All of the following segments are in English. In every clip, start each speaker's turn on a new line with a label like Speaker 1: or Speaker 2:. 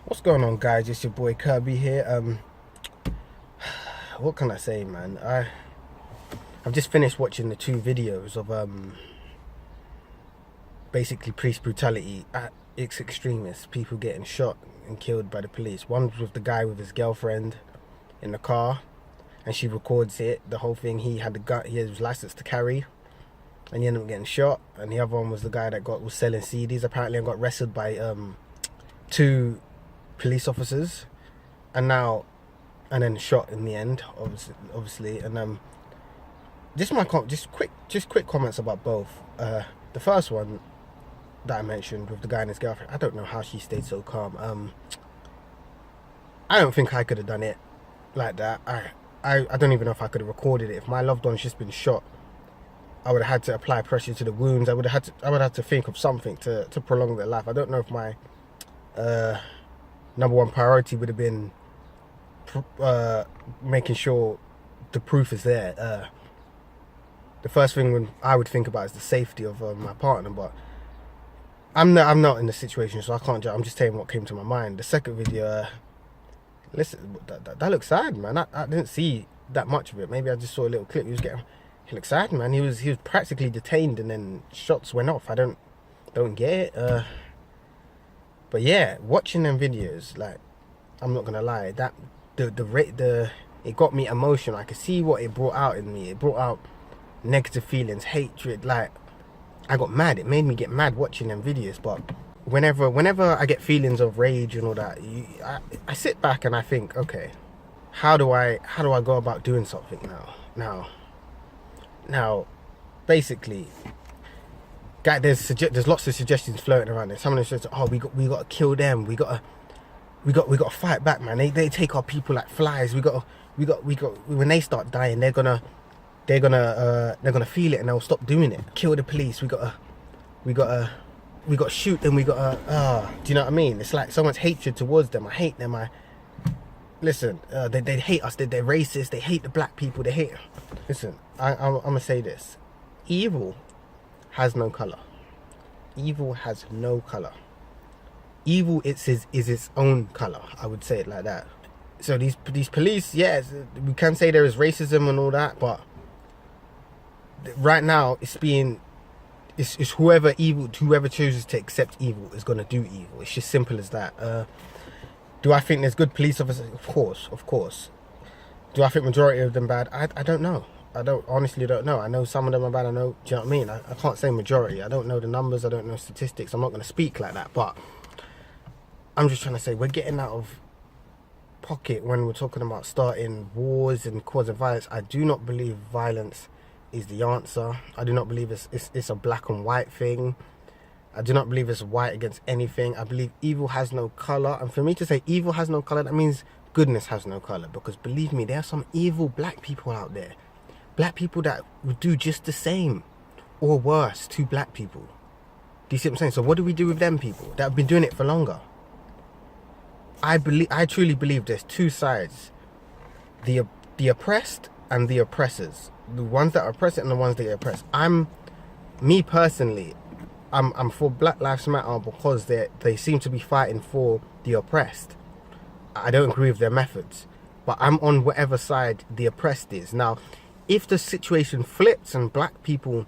Speaker 1: What's going on, guys? It's your boy Kirby here. What can I say, man? I've just finished watching the two videos of basically police brutality at its extremists, people getting shot and killed by the police. One was with the guy with his girlfriend in the car, and she records it. The whole thing. He had the gun. He had his license to carry, and he ended up getting shot. And the other one was the guy that was selling CDs apparently and got arrested by two police officers, and then shot in the end, obviously. And just quick comments about both. The first one that I mentioned with the guy and his girlfriend, I don't know how she stayed so calm. I don't think I could have done it like that. I don't even know if I could have recorded it. If my loved one's just been shot, I would have had to apply pressure to the wounds. I would have to think of something to prolong their life. I don't know if my number one priority would have been making sure the proof is there. The first thing I would think about is the safety of my partner, but I'm not in the situation, so I can't judge. I'm just telling what came to my mind. The second video, listen, that looks sad, man. I didn't see that much of it. Maybe I just saw a little clip. He looked sad, man. He was practically detained, and then shots went off. I don't get it. But yeah, watching them videos, like, I'm not gonna lie, that it got me emotional. I could see what it brought out in me. It brought out negative feelings, hatred. Like, I got mad. It made me get mad watching them videos. But whenever I get feelings of rage and all that, I sit back and I think, okay, how do I go about doing something now? Basically, guy, there's lots of suggestions floating around there. Someone says, oh, we got to kill them. We got to fight back, man. They take our people like flies. We got when they start dying, they're gonna feel it and they'll stop doing it. Kill the police. We got to shoot them. Do you know what I mean? It's like so much hatred towards them. I hate them. Listen, they hate us. They're racist. They hate the black people. They hate. Listen, I'm gonna say this: evil has no color. Evil has no color. Evil is its own color. I would say it like that. So these police, yes, we can say there is racism and all that, but right now it's whoever chooses to accept evil is gonna do evil. It's just simple as that. Do I think there's good police officers? Of course. Do I think majority of them bad? I don't know. Honestly don't know. I know some of them are bad. I know, do you know what I mean? I can't say majority. I don't know the numbers. I don't know statistics. I'm not going to speak like that. But I'm just trying to say we're getting out of pocket when we're talking about starting wars and causing violence. I do not believe violence is the answer. I do not believe it's a black and white thing. I do not believe it's white against anything. I believe evil has no color. And for me to say evil has no color, that means goodness has no color. Because believe me, there are some evil black people out there. Black people that would do just the same or worse to black people. Do you see what I'm saying? So what do we do with them people that have been doing it for longer? I truly believe there's two sides. The oppressed and the oppressors. The ones that are oppressed and the ones that are oppressed. Me personally, I'm for Black Lives Matter because they seem to be fighting for the oppressed. I don't agree with their methods, but I'm on whatever side the oppressed is. Now, if the situation flips and black people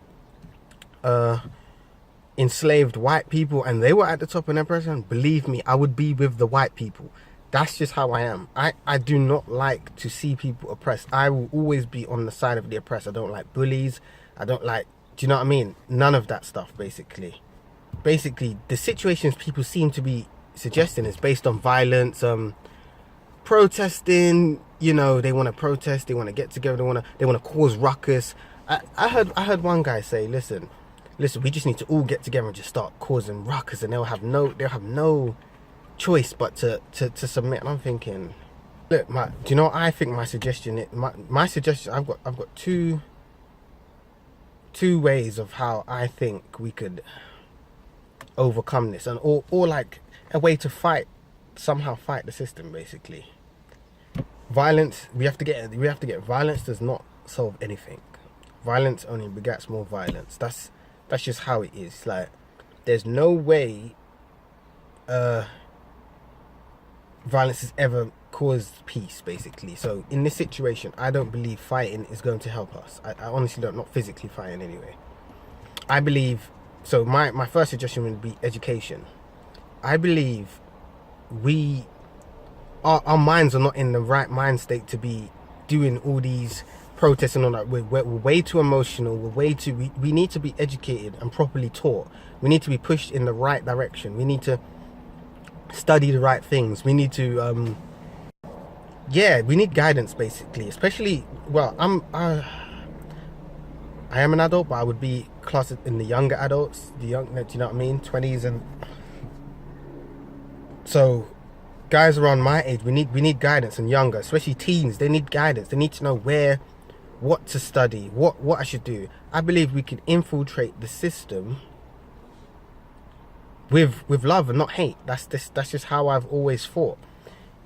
Speaker 1: enslaved white people and they were at the top of their oppression, believe me, I would be with the white people. That's just how I am. I do not like to see people oppressed. I will always be on the side of the oppressed. I don't like bullies. I don't like, do you know what I mean? None of that stuff, basically. Basically, the situations people seem to be suggesting is based on violence, protesting. You know, they want to protest, they want to get together, they want to cause ruckus. I heard one guy say, listen, we just need to all get together and just start causing ruckus, and they'll have no choice but to submit. And I'm thinking, look, do you know what I think my suggestion? My suggestion. I've got two ways of how I think we could overcome this, and or like a way to somehow fight the system, basically. Violence, we have to get violence does not solve anything. Violence only begets more violence. That's just how it is. Like, there's no way violence has ever caused peace, basically. So in this situation, I don't believe fighting is going to help us. I honestly don't, not physically fighting anyway. I believe, so my first suggestion would be education. I believe our minds are not in the right mind state to be doing all these protests and all that. We're way too emotional. We need to be educated and properly taught. We need to be pushed in the right direction. We need to study the right things. We need to we need guidance, basically. Especially, well, I am an adult, but I would be classed in the younger adults, do you know what I mean, 20s. And so guys around my age, we need guidance, and younger, especially teens, they need guidance. They need to know what to study, what I should do. I believe we can infiltrate the system with love and not hate. That's just how I've always thought.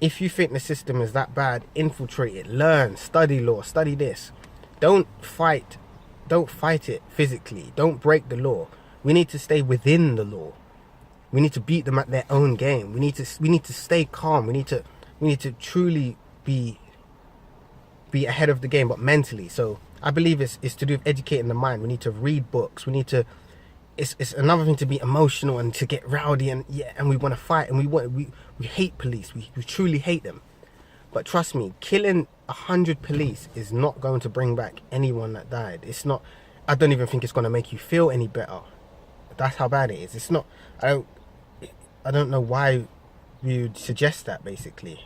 Speaker 1: If you think the system is that bad, infiltrate it, learn, study law, study this. Don't fight it physically. Don't break the law. We need to stay within the law. We need to beat them at their own game. We need to stay calm. We need to truly be ahead of the game, but mentally. So I believe it's to do with educating the mind. We need to read books. We need to. It's another thing to be emotional and to get rowdy and we want to fight and we hate police. We truly hate them. But trust me, killing 100 police is not going to bring back anyone that died. It's not. I don't even think it's going to make you feel any better. That's how bad it is. It's not. I don't know why you would suggest that, basically.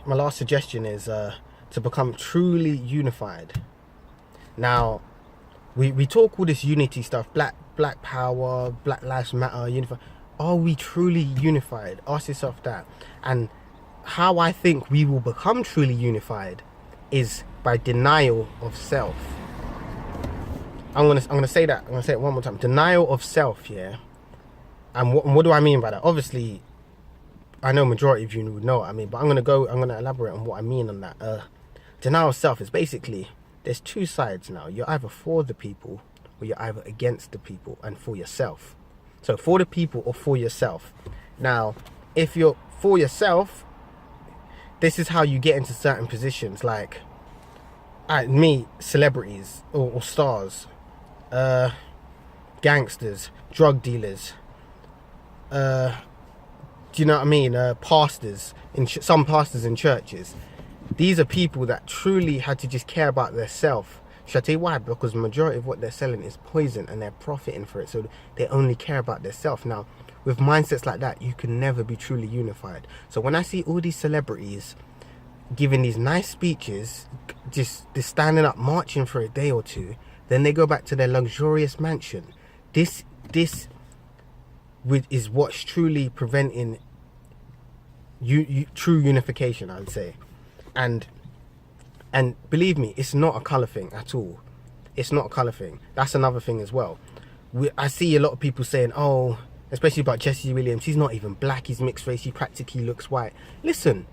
Speaker 1: My last suggestion is to become truly unified. Now, we talk all this unity stuff, black power, Black Lives Matter, unify. Are we truly unified? Ask yourself that. And how I think we will become truly unified is by denial of self. I'm gonna say that. I'm gonna say it one more time. Denial of self, yeah. And what do I mean by that? Obviously, I know majority of you would know what I mean, but I'm gonna elaborate on what I mean on that. Denial of self is basically, there's two sides now. You're either for the people or you're either against the people and for yourself. So for the people or for yourself. Now, if you're for yourself, this is how you get into certain positions, like celebrities or stars, gangsters, drug dealers, do you know what I mean? Pastors, some pastors in churches. These are people that truly had to just care about their self. Should I tell you why? Because the majority of what they're selling is poison and they're profiting for it. So they only care about their self. Now, with mindsets like that, you can never be truly unified. So when I see all these celebrities giving these nice speeches, just standing up, marching for a day or two, then they go back to their luxurious mansion. This is what's truly preventing true unification, I would say. And believe me, it's not a colour thing at all. It's not a colour thing. That's another thing as well. I see a lot of people saying, oh, especially about Jesse Williams, he's not even black, he's mixed race, he practically looks white. Listen,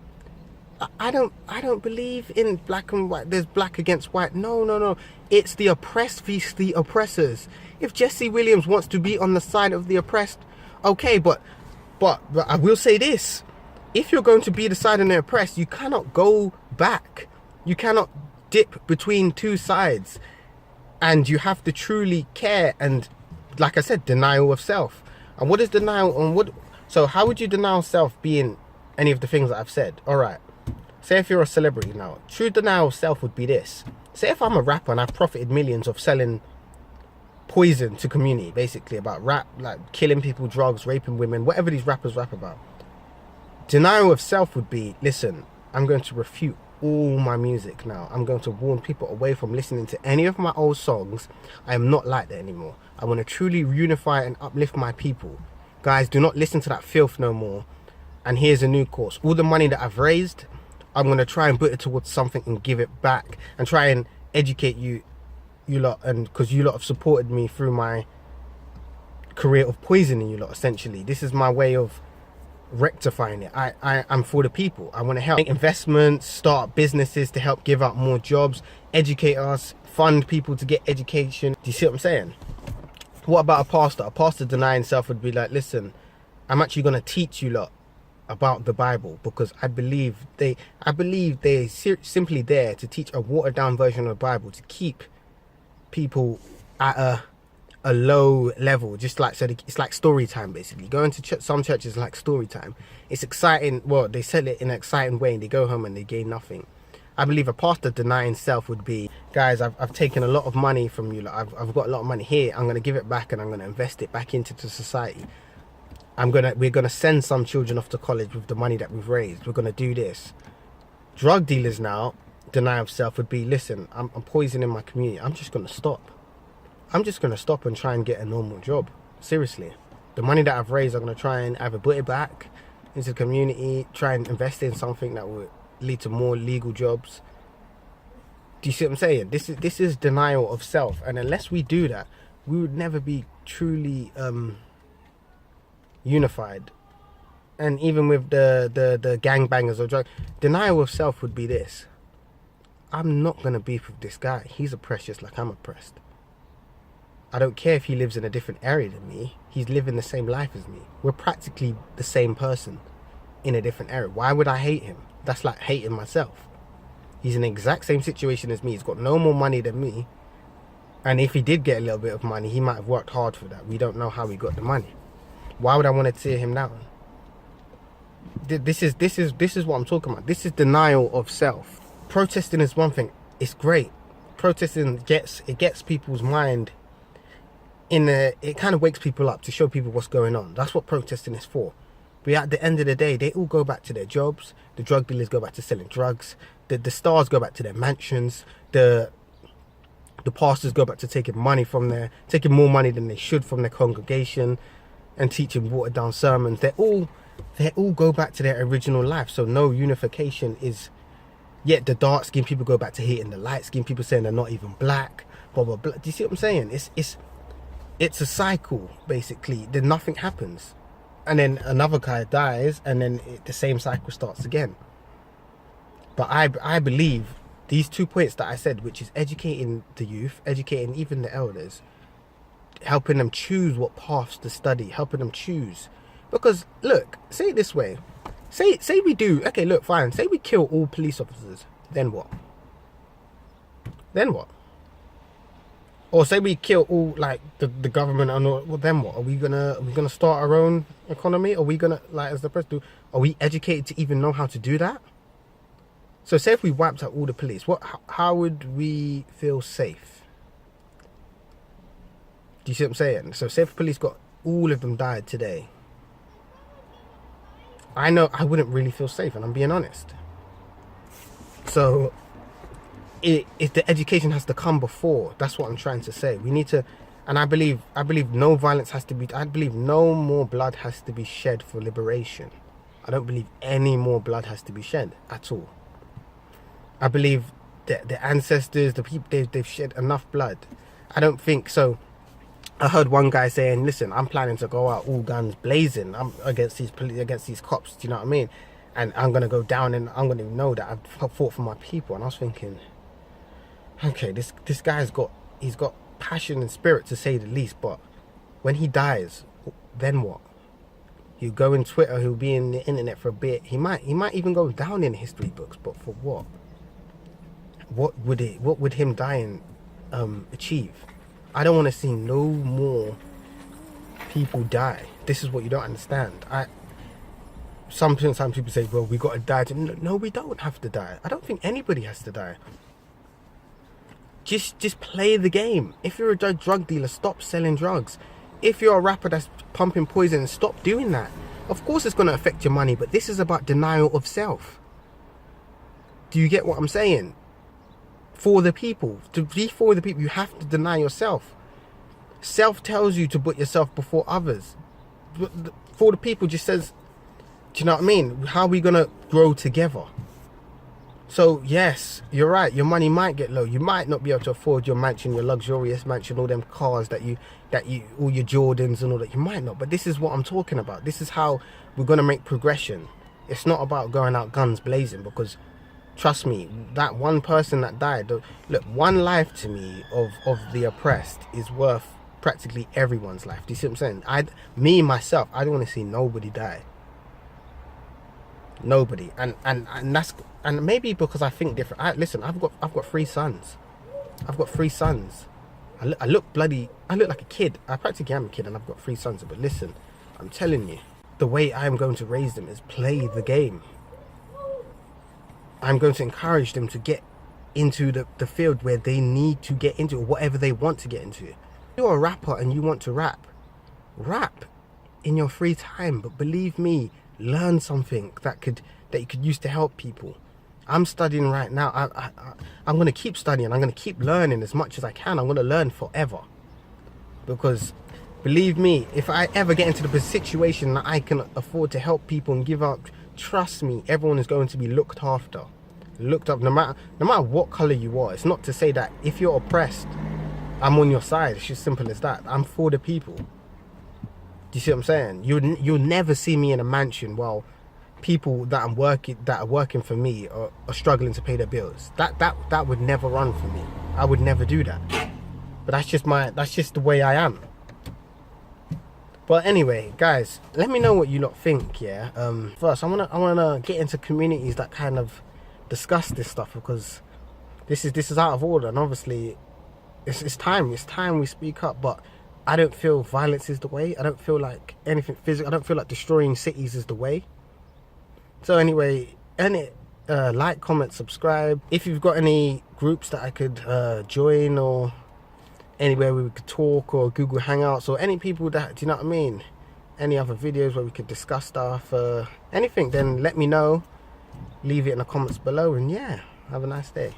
Speaker 1: I don't believe in black and white. There's black against white. No. It's the oppressed versus the oppressors. If Jesse Williams wants to be on the side of the oppressed, okay, but I will say this. If you're going to be the side of the oppressed, you cannot go back. You cannot dip between two sides. And you have to truly care. And like I said, denial of self. And what is denial on what? So how would you deny self being any of the things that I've said? All right. Say if you're a celebrity now, true denial of self would be this. Say if I'm a rapper and I've profited millions of selling poison to community, basically about rap, like killing people, drugs, raping women, whatever these rappers rap about. Denial of self would be, listen, I'm going to refute all my music now. I'm going to warn people away from listening to any of my old songs. I am not like that anymore. I want to truly unify and uplift my people. Guys, do not listen to that filth no more. And here's a new course. All the money that I've raised, I'm going to try and put it towards something and give it back and try and educate you lot, and because you lot have supported me through my career of poisoning you lot, essentially. This is my way of rectifying it. I'm for the people. I want to help make investments, start businesses to help give out more jobs, educate us, fund people to get education. Do you see what I'm saying? What about a pastor? A pastor denying self would be like, listen, I'm actually going to teach you lot about the Bible, because I believe they're simply there to teach a watered down version of the Bible to keep people at a low level, just like, so it's like story time basically. Going to some churches like story time. It's exciting. Well, they sell it in an exciting way and they go home and they gain nothing. I believe a pastor denying self would be, guys, I've taken a lot of money from you. Like, I've got a lot of money here. I'm going to give it back and I'm going to invest it back into the society. We're gonna send some children off to college with the money that we've raised. We're gonna do this. Drug dealers now, denial of self would be, listen, I'm poisoning my community. I'm just gonna stop. I'm just gonna stop and try and get a normal job. Seriously, the money that I've raised, I'm gonna try and either put it back into the community, try and invest in something that will lead to more legal jobs. Do you see what I'm saying? This is denial of self, and unless we do that, we would never be truly unified. And even with the gangbangers or drug, denial of self would be this: I'm not gonna beef with this guy. He's oppressed like I'm oppressed. I don't care if he lives in a different area than me. He's living the same life as me. We're practically the same person in a different area. Why would I hate him? That's like hating myself. He's in the exact same situation as me. He's got no more money than me, and if he did get a little bit of money, he might have worked hard for that. We don't know how he got the money. Why would I want to tear him down? This is what I'm talking about. This is denial of self. Protesting is one thing. It's great. Protesting gets people's mind it kind of wakes people up to show people what's going on. That's what protesting is for. But at the end of the day, they all go back to their jobs. The drug dealers go back to selling drugs. The stars go back to their mansions. The pastors go back to taking more money than they should from their congregation, and teaching watered down sermons. They all go back to their original life. So no unification is. Yet the dark skinned people go back to hating the light skinned people, saying they're not even black. Blah blah blah. Do you see what I'm saying? It's a cycle basically. Then nothing happens, and then another guy dies, and then the same cycle starts again. But I believe these 2 points that I said, which is educating the youth, educating even the elders, helping them choose what paths to study, helping them choose. Because look, say it this way, say we do, okay, look, fine, say we kill all police officers, then what? Or say we kill all, like, the government and all, well, then what? Are we gonna start our own economy? Are we gonna, like, as the president, are we educated to even know how to do that? So say if we wiped out all the police, how would we feel safe? Do you see what I'm saying? So say if police got, all of them died today, I know I wouldn't really feel safe, and I'm being honest. So if the education has to come before, that's what I'm trying to say. We need to, and I believe no violence has to be, I believe no more blood has to be shed for liberation. I don't believe any more blood has to be shed at all. I believe that the ancestors, the people, they've shed enough blood. I don't think so. I heard one guy saying, listen, I'm planning to go out all guns blazing. I'm against these cops, do you know what I mean? And I'm going to go down and I'm going to know that I've fought for my people. And I was thinking, okay, this guy's got passion and spirit, to say the least. But when he dies, then what? He'll go in Twitter, he'll be in the internet for a bit. He might even go down in history books, but for what? What would him dying achieve? I don't want to see no more people die. This is what you don't understand. Sometimes people say, well, we got to die. No, we don't have to die. I don't think anybody has to die. Just play the game. If you're a drug dealer, stop selling drugs. If you're a rapper that's pumping poison, stop doing that. Of course it's going to affect your money, but this is about denial of self. Do you get what I'm saying? For the people. To be for the people, you have to deny yourself. Self tells you to put yourself before others. For the people just says, do you know what I mean? How are we going to grow together? So yes, you're right. Your money might get low. You might not be able to afford your mansion, your luxurious mansion, all them cars that you, all your Jordans and all that. You might not, but this is what I'm talking about. This is how we're going to make progression. It's not about going out guns blazing, because trust me, that one person that died, look, one life to me of the oppressed is worth practically everyone's life. Do you see what I'm saying? Myself, I don't want to see nobody die. Nobody. And that's, and maybe because I think different. Listen, I've got 3 sons. I've got 3 sons. I look like a kid. I practically am a kid, and I've got 3 sons. But listen, I'm telling you, the way I'm going to raise them is play the game. I'm going to encourage them to get into the field where they need to get into, or whatever they want to get into. If you're a rapper and you want to rap in your free time. But believe me, learn something that you could use to help people. I'm studying right now. I'm going to keep studying. I'm going to keep learning as much as I can. I'm going to learn forever. Because believe me, if I ever get into the situation that I can afford to help people and give up, trust me, everyone is going to be looked after. Looked up, no matter what color you are. It's not to say that if you're oppressed, I'm on your side. It's just simple as that. I'm for the people. Do you see what I'm saying? You'll never see me in a mansion while people that are working for me are struggling to pay their bills. That would never run for me. I would never do that. But that's just the way I am. But anyway, guys, let me know what you lot think. Yeah. First, I wanna get into communities that kind of discuss this stuff, because this is out of order, and obviously it's time we speak up. But I don't feel violence is the way. I don't feel like anything physical. I don't feel like destroying cities is the way. So anyway, like, comment, subscribe. If you've got any groups that I could join, or anywhere we could talk, or Google Hangouts, or any people that, do you know what I mean, any other videos where we could discuss stuff, anything, then let me know. Leave it in the comments below, and yeah, have a nice day.